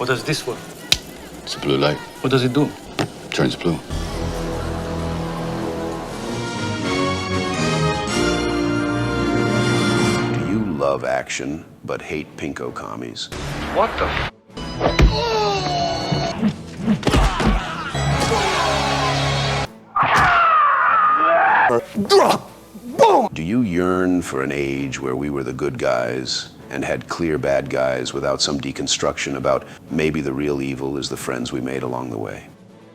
What does this work? It's a blue light. What does it do? Turns blue. Do you love action but hate pinko commies? What the? Do you yearn for an age where we were the good guys and had clear bad guys without some deconstruction about maybe the real evil is the friends we made along the way?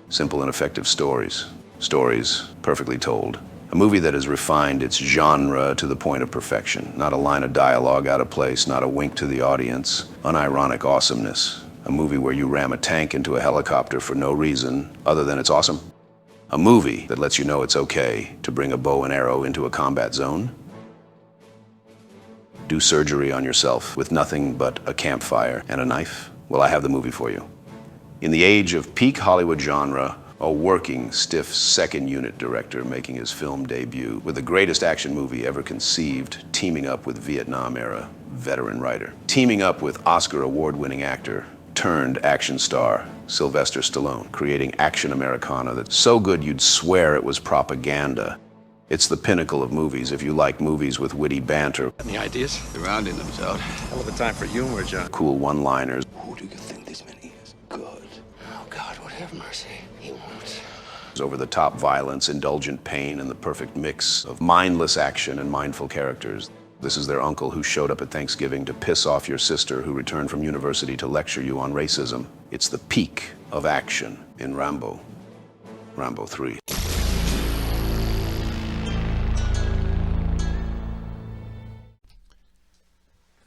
Simple and effective stories. Stories perfectly told. A movie that has refined its genre to the point of perfection. Not a line of dialogue out of place, not a wink to the audience. Unironic awesomeness. A movie where you ram a tank into a helicopter for no reason other than it's awesome. A movie that lets you know it's okay to bring a bow and arrow into a combat zone. Do surgery on yourself with nothing but a campfire and a knife? Well, I have the movie for you. In the age of peak Hollywood genre, a working, stiff second unit director making his film debut with the greatest action movie ever conceived, teaming up with Vietnam-era veteran writer, teaming up with Oscar award-winning actor turned action star Sylvester Stallone, creating action Americana that's so good you'd swear it was propaganda. It's the pinnacle of movies if you like movies with witty banter. Any ideas? The rounding them's out. Hell of a time for humor, John. Cool one-liners. Who do you think this man is? Good. Oh, God, would have mercy. He won't. Over-the-top violence, indulgent pain, and the perfect mix of mindless action and mindful characters. This is their uncle who showed up at Thanksgiving to piss off your sister who returned from university to lecture you on racism. It's the peak of action in Rambo. Rambo III.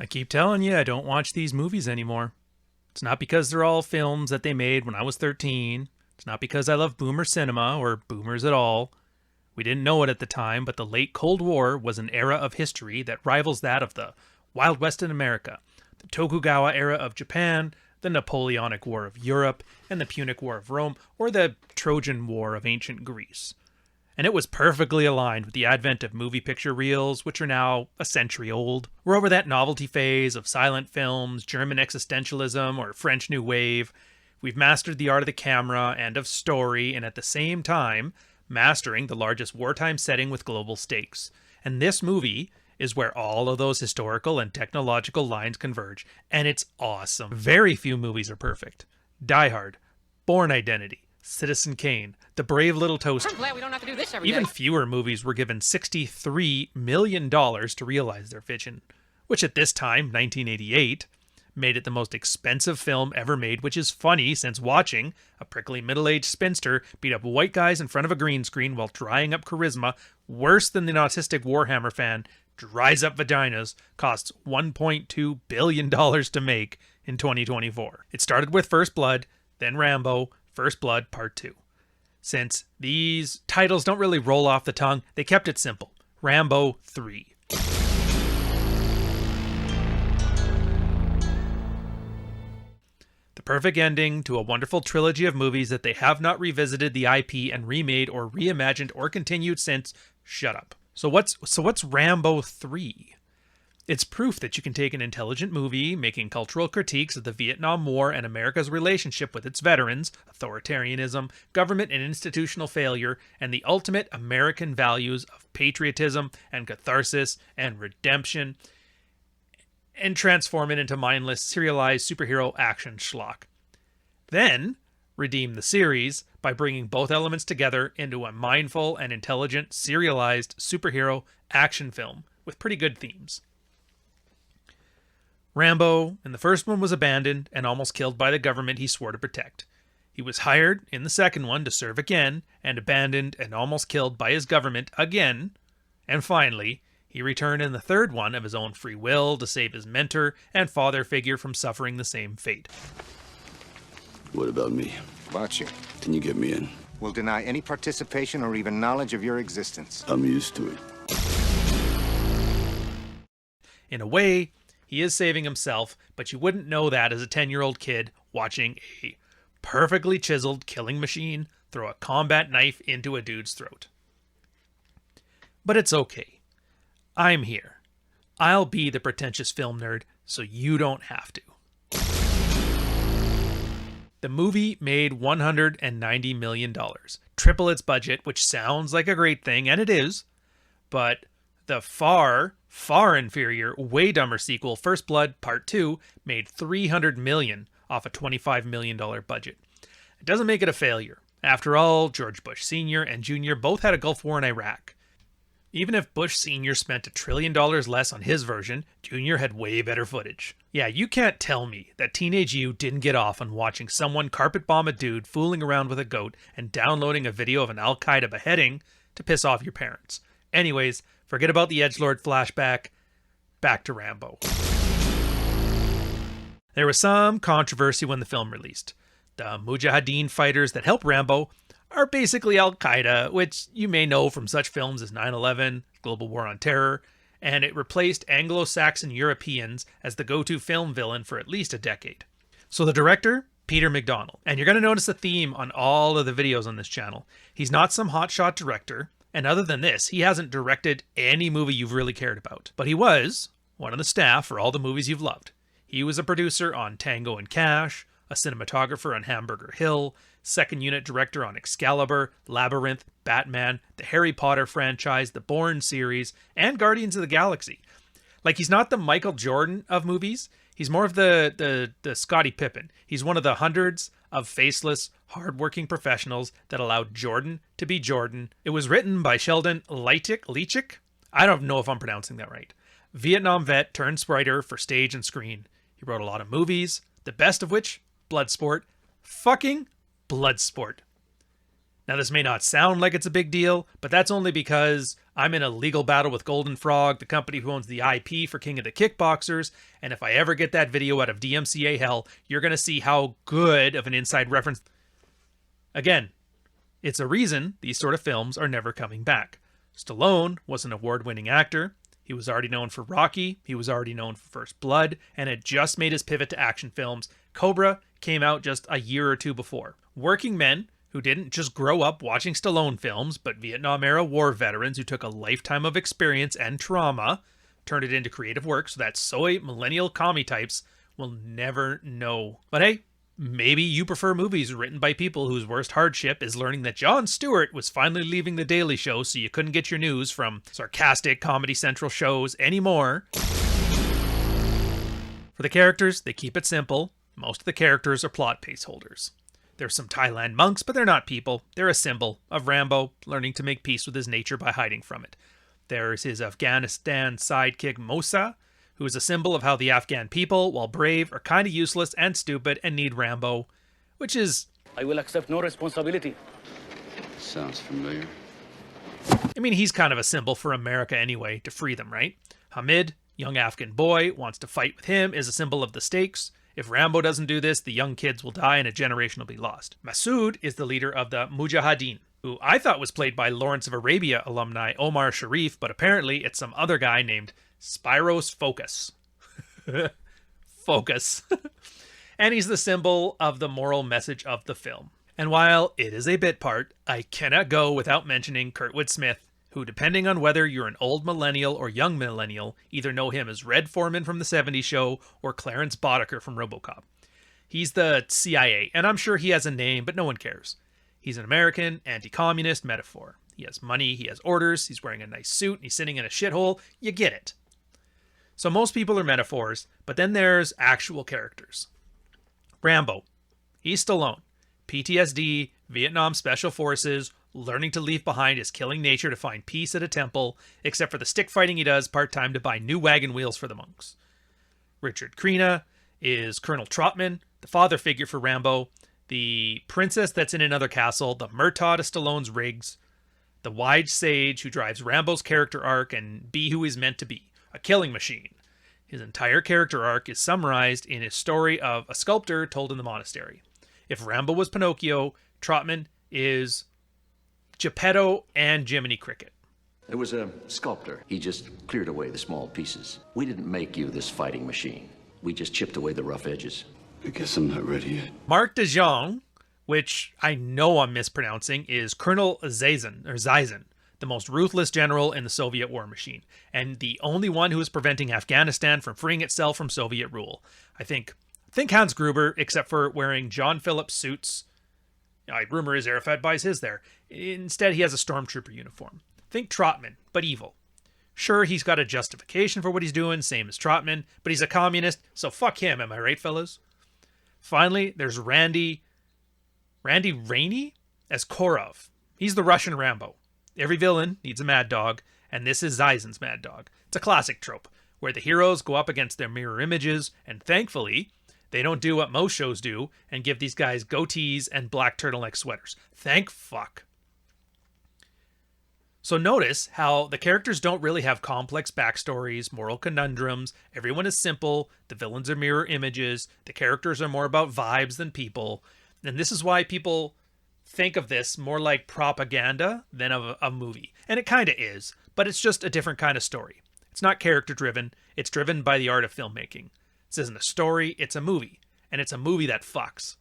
I keep telling you, I don't watch these movies anymore. It's not because they're all films that they made when I was 13. It's not because I love boomer cinema or boomers at all. We didn't know it at the time, but the late Cold War was an era of history that rivals that of the Wild West in America, the Tokugawa era of Japan, the Napoleonic War of Europe, and the Punic War of Rome, or the Trojan War of ancient Greece. And it was perfectly aligned with the advent of movie picture reels, which are now a century old. We're over that novelty phase of silent films, German existentialism, or French New Wave. We've mastered the art of the camera and of story, and at the same time, mastering the largest wartime setting with global stakes. And this movie is where all of those historical and technological lines converge, and it's awesome. Very few movies are perfect. Die Hard, Bourne Identity, Citizen Kane, The Brave Little Toaster. I'm glad we don't have to do this every Even day. fewer movies were given $63 million to realize their vision, which at this time, 1988, made it the most expensive film ever made, which is funny since watching a prickly middle-aged spinster beat up white guys in front of a green screen while drying up charisma worse than the autistic Warhammer fan dries up vaginas costs $1.2 billion to make in 2024. It started with First Blood, then Rambo, First Blood Part 2. Since these titles don't really roll off the tongue, they kept it simple. Rambo 3. The perfect ending to a wonderful trilogy of movies that they have not revisited the IP and remade or reimagined or continued since. Shut up. So what's Rambo 3? It's proof that you can take an intelligent movie making cultural critiques of the Vietnam War and America's relationship with its veterans, authoritarianism, government and institutional failure, and the ultimate American values of patriotism and catharsis and redemption, and transform it into mindless, serialized superhero action schlock. Then, redeem the series by bringing both elements together into a mindful and intelligent, serialized superhero action film with pretty good themes. Rambo, in the first one, was abandoned and almost killed by the government he swore to protect. He was hired in the second one to serve again, and abandoned and almost killed by his government again. And finally, he returned in the third one of his own free will to save his mentor and father figure from suffering the same fate. What about me? About you. Can you get me in? We'll deny any participation or even knowledge of your existence. I'm used to it. In a way, he is saving himself, but you wouldn't know that as a 10-year-old kid watching a perfectly chiseled killing machine throw a combat knife into a dude's throat. But it's okay. I'm here. I'll be the pretentious film nerd, so you don't have to. The movie made $190 million, triple its budget, which sounds like a great thing, and it is, but the far, far inferior, way dumber sequel, First Blood Part 2, made $300 million off a $25 million budget. It doesn't make it a failure. After all, George Bush Sr. and Jr. both had a Gulf War in Iraq. Even if Bush Sr. spent $1 trillion less on his version, Jr. had way better footage. Yeah, you can't tell me that teenage you didn't get off on watching someone carpet bomb a dude fooling around with a goat and downloading a video of an Al-Qaeda beheading to piss off your parents. Anyways, forget about the edgelord flashback. Back to Rambo. There was some controversy when the film released. The Mujahideen fighters that help Rambo are basically Al-Qaeda, which you may know from such films as 9/11, Global War on Terror, and it replaced Anglo-Saxon Europeans as the go-to film villain for at least a decade. So the director, Peter McDonald, and you're going to notice a theme on all of the videos on this channel. He's not some hotshot director, and other than this, he hasn't directed any movie you've really cared about. But he was one of the staff for all the movies you've loved. He was a producer on Tango and Cash, a cinematographer on Hamburger Hill, second unit director on Excalibur, Labyrinth, Batman, the Harry Potter franchise, the Bourne series, and Guardians of the Galaxy. Like, he's not the Michael Jordan of movies. He's more of the Scottie Pippen. He's one of the hundreds of faceless, hardworking professionals that allowed Jordan to be Jordan. It was written by Sheldon Leitich. I don't know if I'm pronouncing that right. Vietnam vet turned writer for stage and screen. He wrote a lot of movies, the best of which, Bloodsport. Fucking Bloodsport. Now, this may not sound like it's a big deal, but that's only because I'm in a legal battle with Golden Frog, the company who owns the IP for King of the Kickboxers, and if I ever get that video out of DMCA hell, you're going to see how good of an inside reference. Again, it's a reason these sort of films are never coming back. Stallone was an award-winning actor. He was already known for Rocky, he was already known for First Blood, and had just made his pivot to action films. Cobra came out just a year or two before. Working men who didn't just grow up watching Stallone films, but Vietnam-era war veterans who took a lifetime of experience and trauma, turned it into creative work so that soy millennial commie types will never know. But hey, maybe you prefer movies written by people whose worst hardship is learning that Jon Stewart was finally leaving The Daily Show so you couldn't get your news from sarcastic Comedy Central shows anymore. For the characters, they keep it simple. Most of the characters are plot placeholders. There's some Thailand monks, but they're not people. They're a symbol of Rambo learning to make peace with his nature by hiding from it. There's his Afghanistan sidekick Mosa, who is a symbol of how the Afghan people, while brave, are kind of useless and stupid and need Rambo, which is... I will accept no responsibility. Sounds familiar. I mean, he's kind of a symbol for America anyway, to free them, right? Hamid, young Afghan boy, wants to fight with him, is a symbol of the stakes. If Rambo doesn't do this, the young kids will die and a generation will be lost. Masood is the leader of the Mujahideen, who I thought was played by Lawrence of Arabia alumni Omar Sharif, but apparently it's some other guy named Spiros Focus. Focus. And he's the symbol of the moral message of the film. And while it is a bit part, I cannot go without mentioning Kurtwood Smith, who, depending on whether you're an old millennial or young millennial, either know him as Red Foreman from the 70s show or Clarence Boddicker from RoboCop. He's the CIA, and I'm sure he has a name, but no one cares. He's an American anti-communist metaphor. He has money, he has orders, he's wearing a nice suit, and he's sitting in a shithole. You get it. So most people are metaphors, but then there's actual characters. Rambo. He's Stallone. PTSD, Vietnam Special Forces, learning to leave behind his killing nature to find peace at a temple, except for the stick fighting he does part-time to buy new wagon wheels for the monks. Richard Crenna is Colonel Trautman, the father figure for Rambo, the princess that's in another castle, the Murtaugh to Stallone's Riggs, the wise sage who drives Rambo's character arc and be who he's meant to be, a killing machine. His entire character arc is summarized in his story of a sculptor told in the monastery. If Rambo was Pinocchio, Trautman is Geppetto and Jiminy Cricket. There was a sculptor. He just cleared away the small pieces. We didn't make you this fighting machine. We just chipped away the rough edges. I guess I'm not ready yet. Marc de Jong, which I know I'm mispronouncing, is Colonel Zaysen, the most ruthless general in the Soviet war machine, and the only one who is preventing Afghanistan from freeing itself from Soviet rule. I think Think Hans Gruber, except for wearing John Phillips suits. Rumor is Arafat buys his there. Instead, he has a stormtrooper uniform. Think Trautman, but evil. Sure, he's got a justification for what he's doing, same as Trautman, but he's a communist, so fuck him, am I right, fellas? Finally, there's Randy Rainey as Korov. He's the Russian Rambo. Every villain needs a mad dog, and this is Zaysen's mad dog. It's a classic trope, where the heroes go up against their mirror images, and thankfully, they don't do what most shows do and give these guys goatees and black turtleneck sweaters. Thank fuck. So notice how the characters don't really have complex backstories, moral conundrums, everyone is simple, the villains are mirror images, the characters are more about vibes than people, and this is why people think of this more like propaganda than of a movie. And it kind of is, but it's just a different kind of story. It's not character driven, it's driven by the art of filmmaking. This isn't a story, it's a movie. And it's a movie that fucks.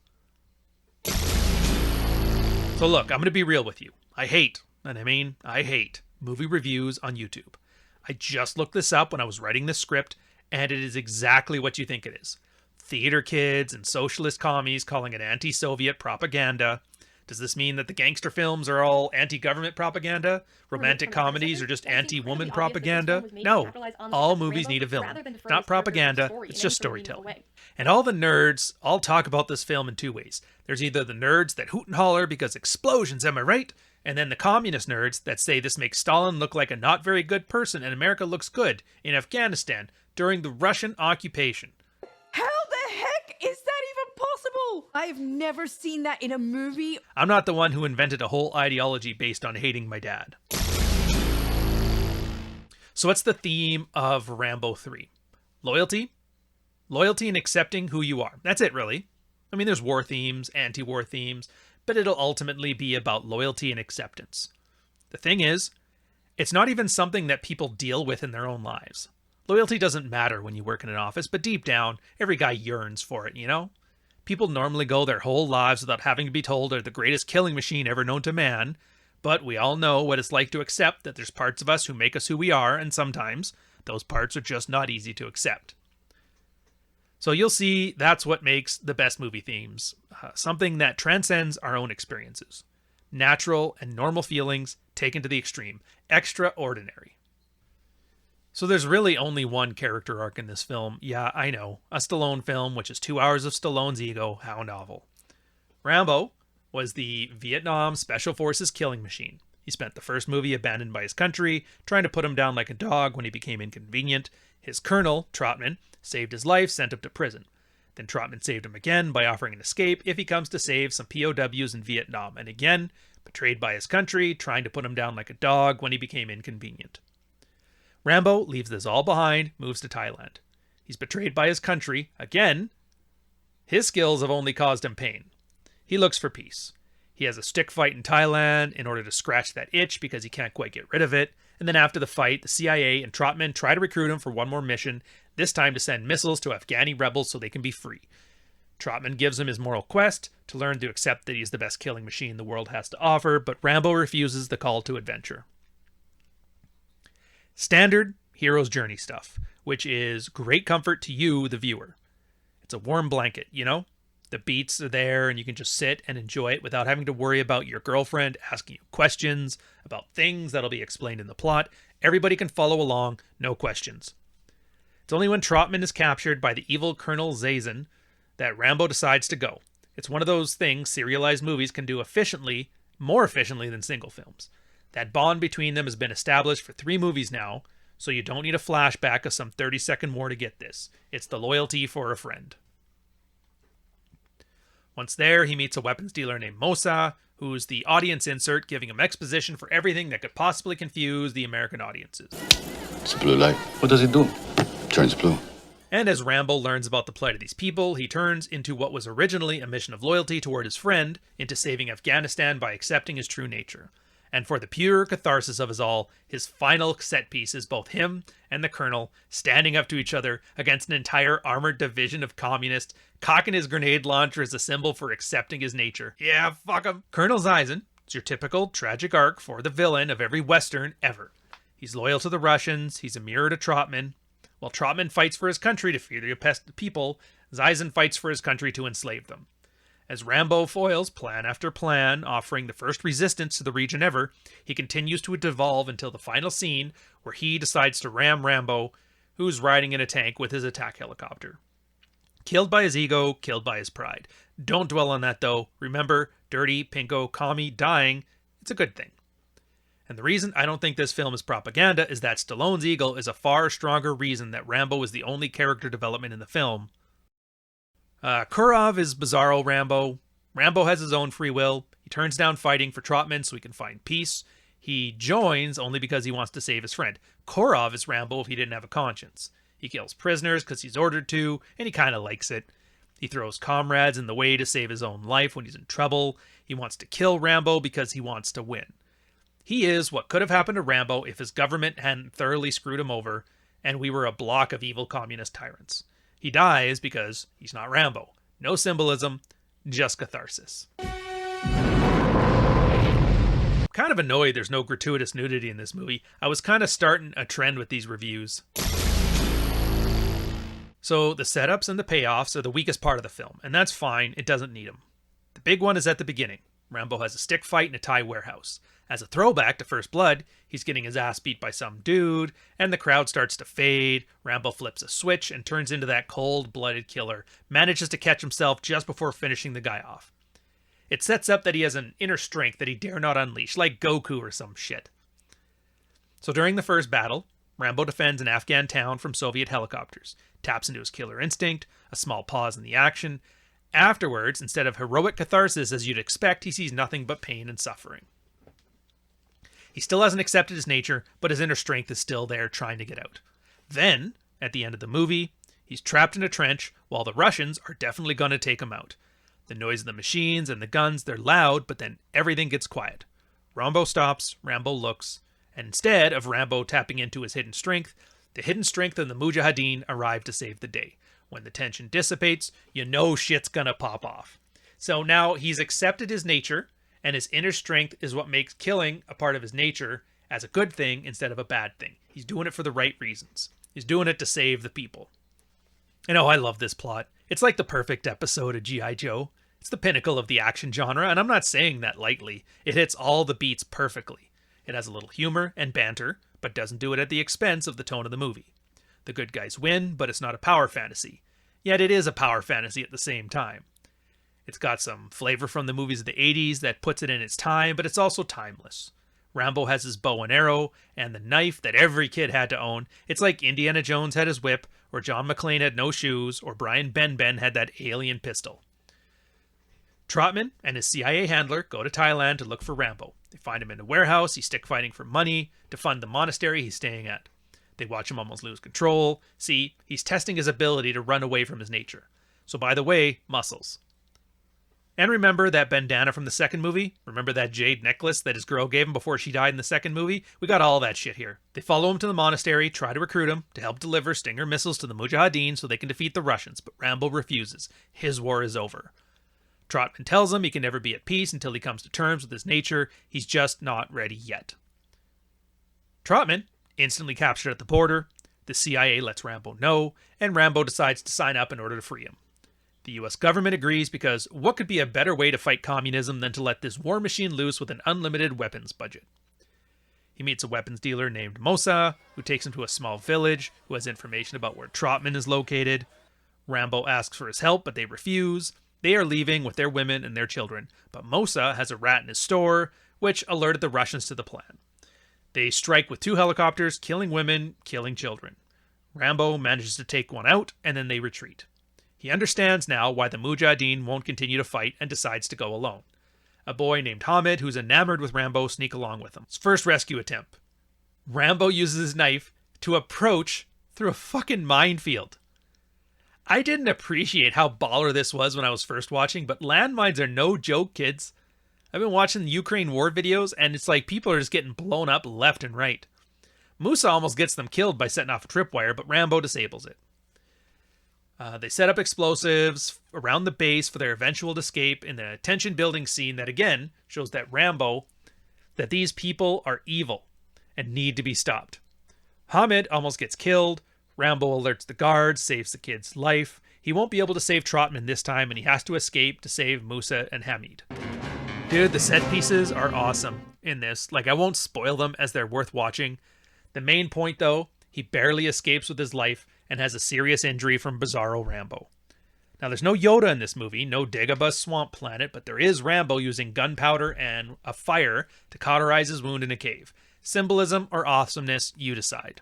So look, I'm going to be real with you. I hate movie reviews on YouTube. I just looked this up when I was writing this script, and it is exactly what you think it is. Theater kids and socialist commies calling it anti-Soviet propaganda. Does this mean that the gangster films are all anti-government propaganda? Romantic comedies are just anti-woman propaganda? No, all movies need a villain. Not propaganda, it's just storytelling. And all the nerds all talk about this film in two ways. There's either the nerds that hoot and holler because explosions, am I right? And then the communist nerds that say this makes Stalin look like a not very good person and America looks good in Afghanistan during the Russian occupation. How the heck is that even possible? I've never seen that in a movie. I'm not the one who invented a whole ideology based on hating my dad. So what's the theme of Rambo 3? Loyalty? Loyalty and accepting who you are. That's it, really. I mean, there's war themes, anti-war themes, but it'll ultimately be about loyalty and acceptance. The thing is, it's not even something that people deal with in their own lives. Loyalty doesn't matter when you work in an office, but deep down, every guy yearns for it, you know? People normally go their whole lives without having to be told they're the greatest killing machine ever known to man, but we all know what it's like to accept that there's parts of us who make us who we are, and sometimes those parts are just not easy to accept. So you'll see that's what makes the best movie themes, something that transcends our own experiences. Natural and normal feelings taken to the extreme. Extraordinary. So there's really only one character arc in this film. Yeah, I know. A Stallone film, which is 2 hours of Stallone's ego. How novel. Rambo was the Vietnam Special Forces killing machine. He spent the first movie abandoned by his country, trying to put him down like a dog when he became inconvenient. His colonel, Trautman, saved his life, sent him to prison. Then Trautman saved him again by offering an escape if he comes to save some POWs in Vietnam. And again, betrayed by his country, trying to put him down like a dog when he became inconvenient. Rambo leaves this all behind, moves to Thailand. He's betrayed by his country. Again, his skills have only caused him pain. He looks for peace. He has a stick fight in Thailand in order to scratch that itch because he can't quite get rid of it. And then after the fight, the CIA and Trautman try to recruit him for one more mission, this time to send missiles to Afghani rebels so they can be free. Trautman gives him his moral quest to learn to accept that he's the best killing machine the world has to offer, but Rambo refuses the call to adventure. Standard hero's journey stuff, which is great comfort to you, the viewer. It's a warm blanket, you know? The beats are there and you can just sit and enjoy it without having to worry about your girlfriend asking you questions about things that'll be explained in the plot. Everybody can follow along, no questions. It's only when Trautman is captured by the evil Colonel Zaysen that Rambo decides to go. It's one of those things serialized movies can do efficiently, more efficiently than single films. That bond between them has been established for 3 movies now, so you don't need a flashback of some 30-second war to get this. It's the loyalty for a friend. Once there, he meets a weapons dealer named Mosa, who's the audience insert, giving him exposition for everything that could possibly confuse the American audiences. It's a blue light. What does it do? Turns blue. And as Rambo learns about the plight of these people, he turns into what was originally a mission of loyalty toward his friend into saving Afghanistan by accepting his true nature. And for the pure catharsis of us all, his final set piece is both him and the colonel standing up to each other against an entire armored division of communists, cocking his grenade launcher as a symbol for accepting his nature. Yeah, fuck him. Colonel Zaysen is your typical tragic arc for the villain of every Western ever. He's loyal to the Russians, he's a mirror to Trautman. While Trautman fights for his country to free the oppressed people, Zaysen fights for his country to enslave them. As Rambo foils plan after plan, offering the first resistance to the region ever, he continues to devolve until the final scene where he decides to ram Rambo, who's riding in a tank with his attack helicopter. Killed by his ego, killed by his pride. Don't dwell on that though. Remember, dirty, pinko, commie, dying, it's a good thing. And the reason I don't think this film is propaganda is that Stallone's ego is a far stronger reason that Rambo is the only character development in the film. Kurov is bizarro Rambo. Rambo has his own free will. He turns down fighting for Trautman so he can find peace. He joins only because he wants to save his friend. Kurov is Rambo if he didn't have a conscience. He kills prisoners because he's ordered to, and he kind of likes it. He throws comrades in the way to save his own life when he's in trouble. He wants to kill Rambo because he wants to win. He is what could have happened to Rambo if his government hadn't thoroughly screwed him over, and we were a block of evil communist tyrants. He dies because he's not Rambo. No symbolism, just catharsis. I'm kind of annoyed there's no gratuitous nudity in this movie. I was kind of starting a trend with these reviews. So the setups and the payoffs are the weakest part of the film, and that's fine, it doesn't need them. The big one is at the beginning. Rambo has a stick fight in a Thai warehouse. As a throwback to First Blood, he's getting his ass beat by some dude, and the crowd starts to fade. Rambo flips a switch and turns into that cold-blooded killer, manages to catch himself just before finishing the guy off. It sets up that he has an inner strength that he dare not unleash, like Goku or some shit. So during the first battle, Rambo defends an Afghan town from Soviet helicopters, taps into his killer instinct, a small pause in the action. Afterwards, instead of heroic catharsis as you'd expect, he sees nothing but pain and suffering. He still hasn't accepted his nature, but his inner strength is still there trying to get out. Then, at the end of the movie, he's trapped in a trench while the Russians are definitely going to take him out. The noise of the machines and the guns, they're loud, but then everything gets quiet. Rambo stops, Rambo looks, and instead of Rambo tapping into his hidden strength, the hidden strength of the Mujahideen arrive to save the day. When the tension dissipates, you know shit's gonna pop off. So now he's accepted his nature, and his inner strength is what makes killing a part of his nature as a good thing instead of a bad thing. He's doing it for the right reasons. He's doing it to save the people. And oh, I love this plot. It's like the perfect episode of G.I. Joe. It's the pinnacle of the action genre, and I'm not saying that lightly. It hits all the beats perfectly. It has a little humor and banter, but doesn't do it at the expense of the tone of the movie. The good guys win, but it's not a power fantasy. Yet it is a power fantasy at the same time. It's got some flavor from the movies of the 80s that puts it in its time, but it's also timeless. Rambo has his bow and arrow, and the knife that every kid had to own. It's like Indiana Jones had his whip, or John McClane had no shoes, or Brian Ben had that alien pistol. Trautman and his CIA handler go to Thailand to look for Rambo. They find him in a warehouse, he's stick fighting for money to fund the monastery he's staying at. They watch him almost lose control. See, he's testing his ability to run away from his nature. So by the way, muscles. And remember that bandana from the second movie? Remember that jade necklace that his girl gave him before she died in the second movie? We got all that shit here. They follow him to the monastery, try to recruit him to help deliver Stinger missiles to the Mujahideen so they can defeat the Russians, but Rambo refuses. His war is over. Trautman tells him he can never be at peace until he comes to terms with his nature. He's just not ready yet. Trautman, instantly captured at the border, the CIA lets Rambo know, and Rambo decides to sign up in order to free him. The US government agrees because what could be a better way to fight communism than to let this war machine loose with an unlimited weapons budget? He meets a weapons dealer named Mosa, who takes him to a small village, who has information about where Trautman is located. Rambo asks for his help, but they refuse. They are leaving with their women and their children, but Mosa has a rat in his store, which alerted the Russians to the plan. They strike with 2 helicopters, killing women, killing children. Rambo manages to take one out, and then they retreat. He understands now why the Mujahideen won't continue to fight and decides to go alone. A boy named Hamid, who's enamored with Rambo, sneak along with him. His first rescue attempt. Rambo uses his knife to approach through a fucking minefield. I didn't appreciate how baller this was when I was first watching, but landmines are no joke, kids. I've been watching the Ukraine war videos, and it's like people are just getting blown up left and right. Musa almost gets them killed by setting off a tripwire, but Rambo disables it. They set up explosives around the base for their eventual escape in the tension-building scene that, again, shows that that these people are evil and need to be stopped. Hamid almost gets killed. Rambo alerts the guards, saves the kid's life. He won't be able to save Trautman this time, and he has to escape to save Musa and Hamid. Dude, the set pieces are awesome in this. Like, I won't spoil them as they're worth watching. The main point, though, he barely escapes with his life and has a serious injury from Bizarro Rambo. Now, there's no Yoda in this movie, no Dagobah Swamp Planet, but there is Rambo using gunpowder and a fire to cauterize his wound in a cave. Symbolism or awesomeness, you decide.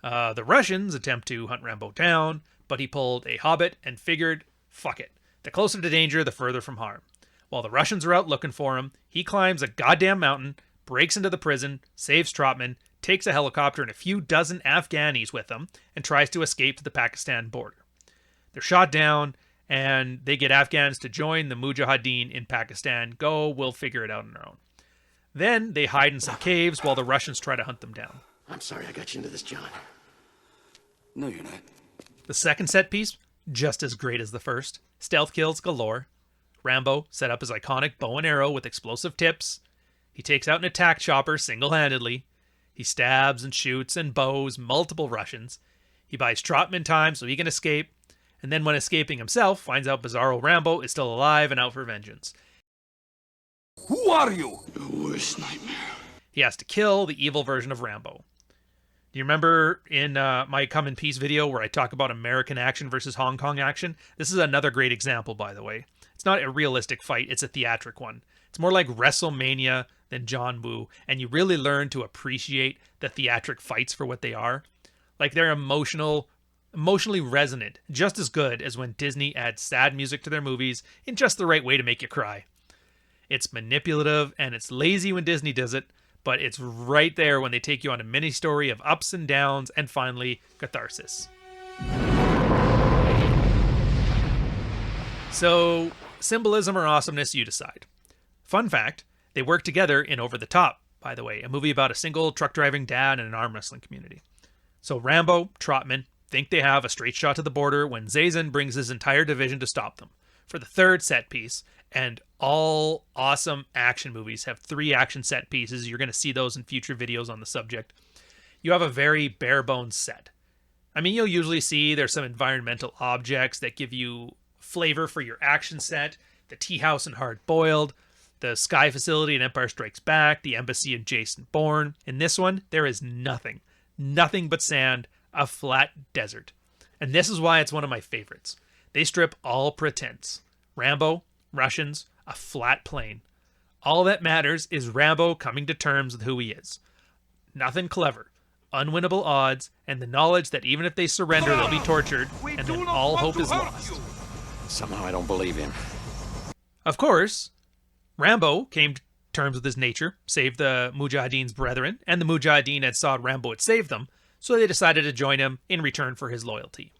The Russians attempt to hunt Rambo down, but he pulled a Hobbit and figured, fuck it. The closer to danger, the further from harm. While the Russians are out looking for him, he climbs a goddamn mountain, breaks into the prison, saves Trautman, takes a helicopter and a few dozen Afghanis with him, and tries to escape to the Pakistan border. They're shot down, and they get Afghans to join the Mujahideen in Pakistan. Go, we'll figure it out on our own. Then they hide in some caves while the Russians try to hunt them down. I'm sorry I got you into this, John. No, you're not. The second set piece, just as great as the first. Stealth kills galore. Rambo set up his iconic bow and arrow with explosive tips. He takes out an attack chopper single-handedly. He stabs and shoots and bows multiple Russians. He buys Trautman time so he can escape. And then when escaping himself, finds out Bizarro Rambo is still alive and out for vengeance. Who are you? Your worst nightmare. He has to kill the evil version of Rambo. Do you remember in my Come in Peace video where I talk about American action versus Hong Kong action? This is another great example, by the way. It's not a realistic fight, it's a theatric one. It's more like WrestleMania than John Woo, and you really learn to appreciate the theatric fights for what they are. Like, they're emotionally resonant, just as good as when Disney adds sad music to their movies in just the right way to make you cry. It's manipulative, and it's lazy when Disney does it, but it's right there when they take you on a mini story of ups and downs, and finally, catharsis. So, symbolism or awesomeness, you decide. Fun fact, they work together in Over the Top, by the way, a movie about a single truck-driving dad in an arm wrestling community. So Rambo, Trautman, think they have a straight shot to the border when Zaysen brings his entire division to stop them. For the third set piece, and all awesome action movies have 3 action set pieces, you're going to see those in future videos on the subject, you have a very bare bones set. I mean, you'll usually see there's some environmental objects that give you flavor for your action set, the tea house in Hard Boiled, the Sky Facility in Empire Strikes Back, the embassy in Jason Bourne. In this one, there is nothing. Nothing but sand, a flat desert. And this is why it's one of my favorites. They strip all pretense. Rambo, Russians, a flat plain. All that matters is Rambo coming to terms with who he is. Nothing clever. Unwinnable odds, and the knowledge that even if they surrender, they'll be tortured, and then all hope is lost. Somehow I don't believe him. Of course, Rambo came to terms with his nature, saved the Mujahideen's brethren, and the Mujahideen had saw Rambo had saved them, so they decided to join him in return for his loyalty.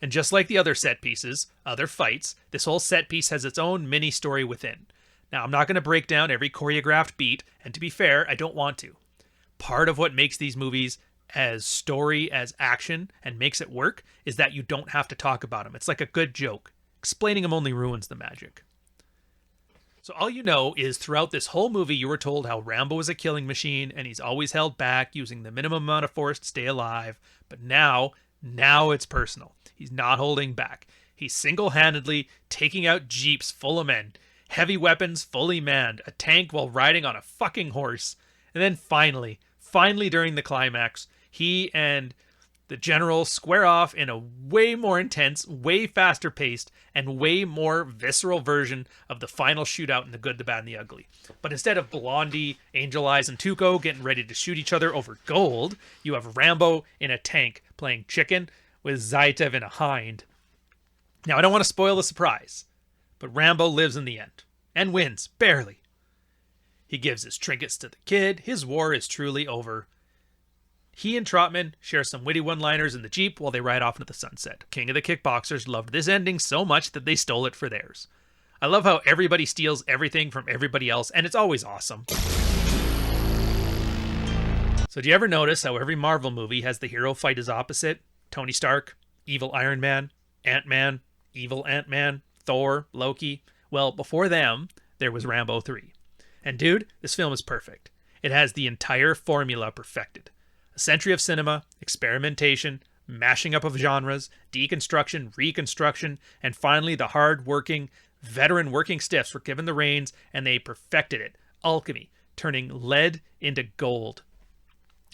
And just like the other set pieces, other fights, this whole set piece has its own mini-story within. Now, I'm not going to break down every choreographed beat, and to be fair, I don't want to. Part of what makes these movies as story as action and makes it work is that you don't have to talk about them. It's like a good joke. Explaining them only ruins the magic. So all you know is throughout this whole movie you were told how Rambo is a killing machine and he's always held back using the minimum amount of force to stay alive. But now it's personal. He's not holding back. He's single-handedly taking out jeeps full of men, heavy weapons fully manned, a tank while riding on a fucking horse. And then finally during the climax, he and the general square off in a way more intense, way faster paced, and way more visceral version of the final shootout in The Good, the Bad, and the Ugly. But instead of Blondie, Angel Eyes, and Tuco getting ready to shoot each other over gold, you have Rambo in a tank playing chicken with Zaitev in a hind. Now, I don't want to spoil the surprise, but Rambo lives in the end, and wins, barely. He gives his trinkets to the kid, his war is truly over. He and Trautman share some witty one-liners in the Jeep while they ride off into the sunset. King of the Kickboxers loved this ending so much that they stole it for theirs. I love how everybody steals everything from everybody else, and it's always awesome. So do you ever notice how every Marvel movie has the hero fight his opposite? Tony Stark, evil Iron Man, Ant-Man, evil Ant-Man, Thor, Loki. Well, before them, there was Rambo III. And dude, this film is perfect. It has the entire formula perfected. A century of cinema, experimentation, mashing up of genres, deconstruction, reconstruction, and finally the hard-working, veteran working stiffs were given the reins and they perfected it. Alchemy, turning lead into gold.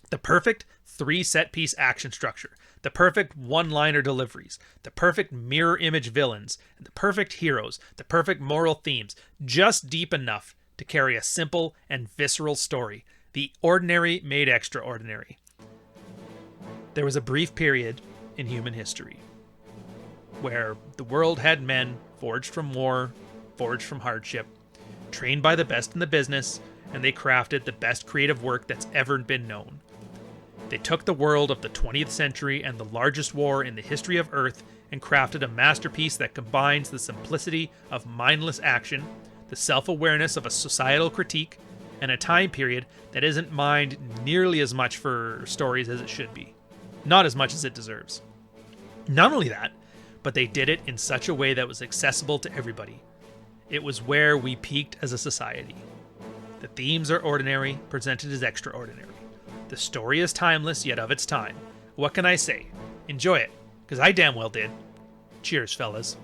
The perfect 3 set-piece action structure, the perfect one-liner deliveries, the perfect mirror image villains, and the perfect heroes, the perfect moral themes, just deep enough to carry a simple and visceral story. The ordinary made extraordinary. There was a brief period in human history where the world had men forged from war, forged from hardship, trained by the best in the business, and they crafted the best creative work that's ever been known. They took the world of the 20th century and the largest war in the history of Earth and crafted a masterpiece that combines the simplicity of mindless action, the self-awareness of a societal critique, and a time period that isn't mined nearly as much for stories as it should be. Not as much as it deserves. Not only that, but they did it in such a way that was accessible to everybody. It was where we peaked as a society. The themes are ordinary, presented as extraordinary. The story is timeless, yet of its time. What can I say? Enjoy it, because I damn well did. Cheers, fellas.